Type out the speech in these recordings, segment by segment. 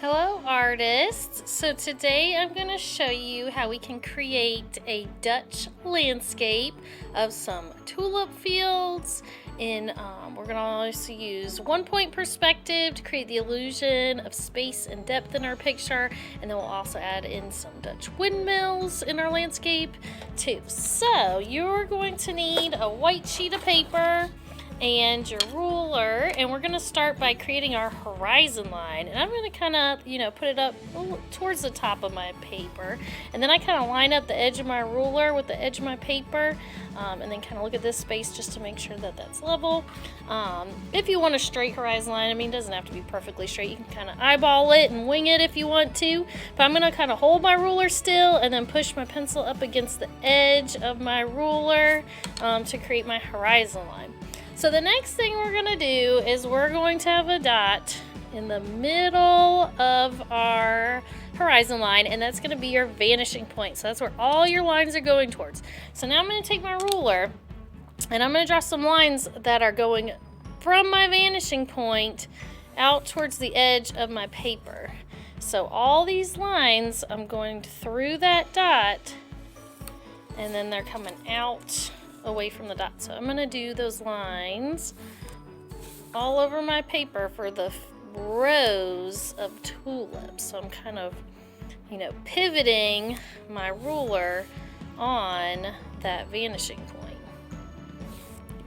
Hello artists! So today I'm going to show you how we can create a Dutch landscape of some tulip fields. We're going to also use 1-point perspective to create the illusion of space and depth in our picture, and then we'll also add in some Dutch windmills in our landscape too. So you're going to need a white sheet of paper and your ruler, and we're going to start by creating our horizon line, and I'm going to kind of put it up towards the top of my paper, and then I kind of line up the edge of my ruler with the edge of my paper, and then kind of look at this space just to make sure that that's level. If you want a straight horizon line, it doesn't have to be perfectly straight. You can kind of eyeball it and wing it if you want to, but I'm going to kind of hold my ruler still and then push my pencil up against the edge of my ruler to create my horizon line. So the next thing we're going to do is we're going to have a dot in the middle of our horizon line, and that's going to be your vanishing point. So that's where all your lines are going towards. So now I'm going to take my ruler and I'm going to draw some lines that are going from my vanishing point out towards the edge of my paper. So all these lines, I'm going through that dot, and then they're coming out away from the dot. So I'm going to do those lines all over my paper for the rows of tulips. So I'm kind of, pivoting my ruler on that vanishing point.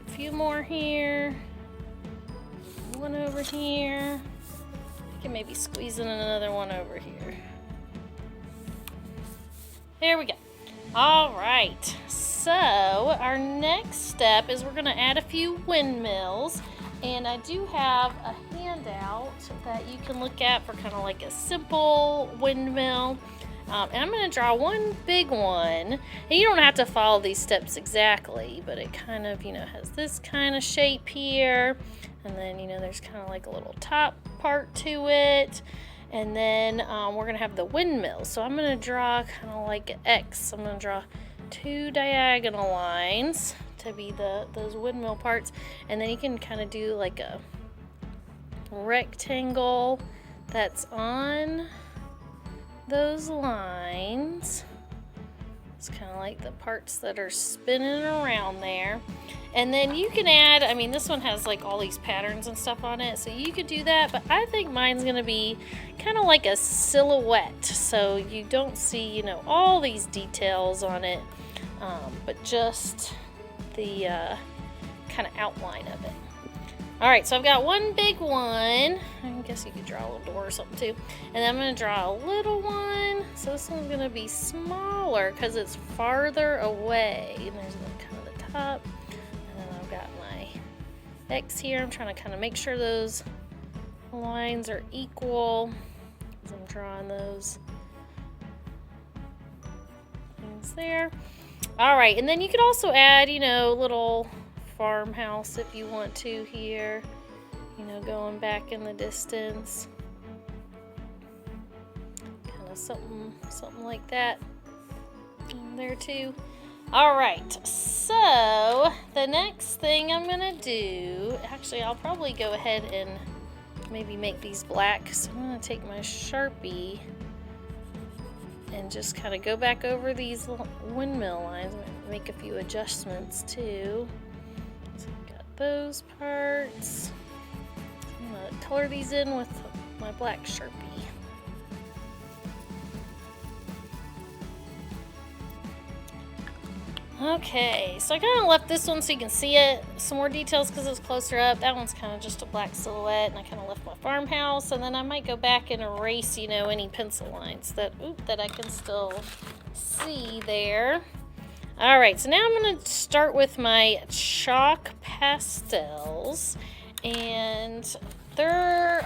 A few more here. One over here. I can maybe squeeze in another one over here. There we go. All right, so our next step is we're going to add a few windmills, and I do have a handout that you can look at for kind of like a simple windmill, and I'm going to draw one big one, and you don't have to follow these steps exactly, but it kind of has this kind of shape here, and then there's kind of like a little top part to it. And then we're going to have the windmill. So I'm going to draw kind of like an X. I'm going to draw 2 diagonal lines to be those windmill parts. And then you can kind of do like a rectangle that's on those lines. It's kind of like the parts that are spinning around there. And then you can add, this one has like all these patterns and stuff on it, so you could do that, but I think mine's gonna be kind of like a silhouette, so you don't see, all these details on it, but just the kind of outline of it. All right, so I've got one big one. I guess you could draw a little door or something too. And then I'm gonna draw a little one. So this one's gonna be smaller because it's farther away. And there's kind of the top. And then I've got my X here. I'm trying to kind of make sure those lines are equal as I'm drawing those things there. All right, and then you could also add, little farmhouse if you want to here, going back in the distance, kind of something like that in there too. All right, so the next thing I'm gonna do, actually I'll probably go ahead and maybe make these black. So I'm gonna take my Sharpie and just kind of go back over these windmill lines, make a few adjustments too. Those parts. I'm going to color these in with my black Sharpie. Okay, so I kind of left this one so you can see it, some more details because it's closer up. That one's kind of just a black silhouette, and I kind of left my farmhouse, and then I might go back and erase, any pencil lines that I can still see there. All right, so now I'm going to start with my chalk pastels, and they're,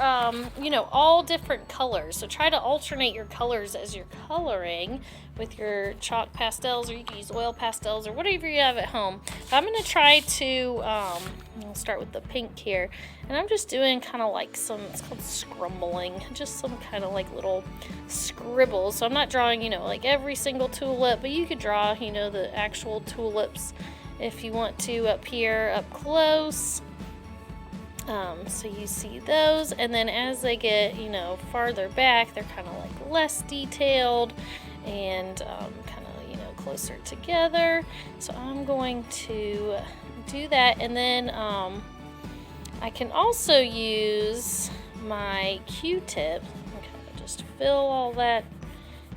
all different colors. So try to alternate your colors as you're coloring with your chalk pastels, or you can use oil pastels or whatever you have at home. But I'm going to try to, I'll start with the pink here, and I'm just doing kind of like it's called scrumbling, just some kind of like little scribbles. So I'm not drawing, like every single tulip, but you could draw, the actual tulips if you want to up here, up close. So you see those, and then as they get, farther back, they're kind of like less detailed and kind of, closer together. So I'm going to do that, and then I can also use my Q-tip and kind of just fill all that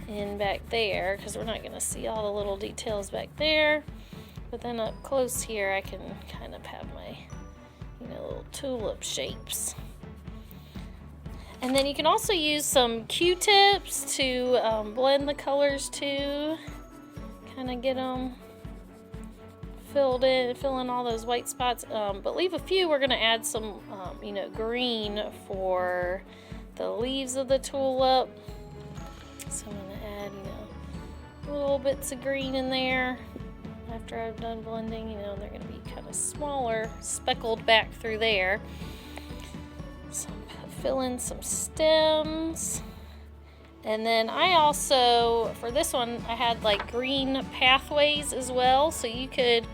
in back there, because we're not going to see all the little details back there. But then up close here, I can kind of have my little tulip shapes. And then you can also use some Q-tips to blend the colors too. Kind of get them filled in, fill in all those white spots. But leave a few. We're going to add some, green for the leaves of the tulip. So I'm going to add, little bits of green in there. After I've done blending, they're going to be kind of smaller, speckled back through there. So fill in some stems. And then I also, for this one, I had like green pathways as well. So you could,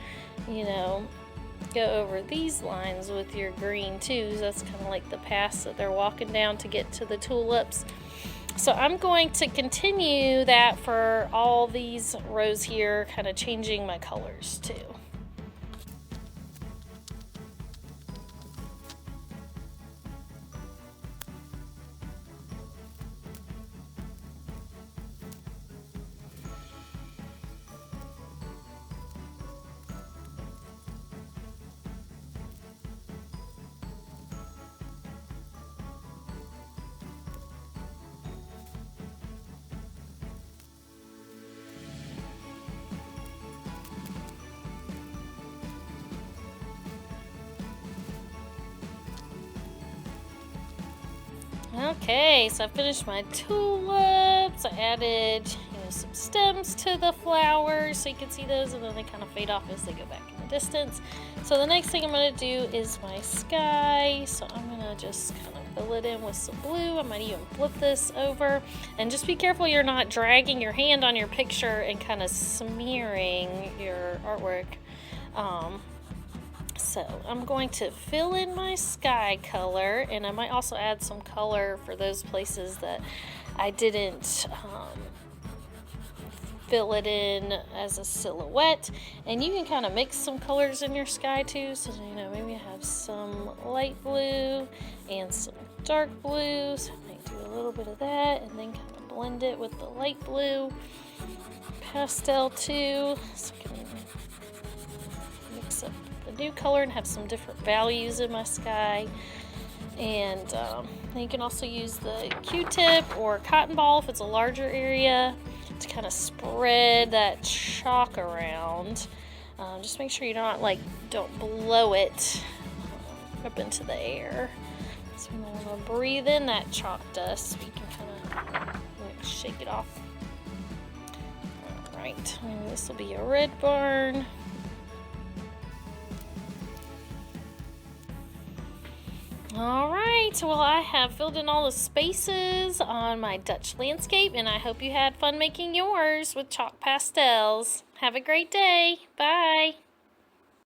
go over these lines with your green too. That's kind of like the paths that they're walking down to get to the tulips. So I'm going to continue that for all these rows here, kind of changing my colors too. Okay, so I finished my tulips. I added, some stems to the flowers so you can see those, and then they kind of fade off as they go back in the distance. So the next thing I'm going to do is my sky. So I'm going to just kind of fill it in with some blue. I might even flip this over. And just be careful you're not dragging your hand on your picture and kind of smearing your artwork. So I'm going to fill in my sky color, and I might also add some color for those places that I didn't fill it in as a silhouette. And you can kind of mix some colors in your sky too. So, maybe I have some light blue and some dark blue. So I might do a little bit of that and then kind of blend it with the light blue pastel too. So I can mix up the new color and have some different values in my sky. And you can also use the Q-tip or cotton ball if it's a larger area to kind of spread that chalk around. Just make sure you don't blow it up into the air. So I'm going to breathe in that chalk dust so you can kind of shake it off. Alright, this will be a red barn. Alright, well, I have filled in all the spaces on my Dutch landscape, and I hope you had fun making yours with chalk pastels. Have a great day. Bye.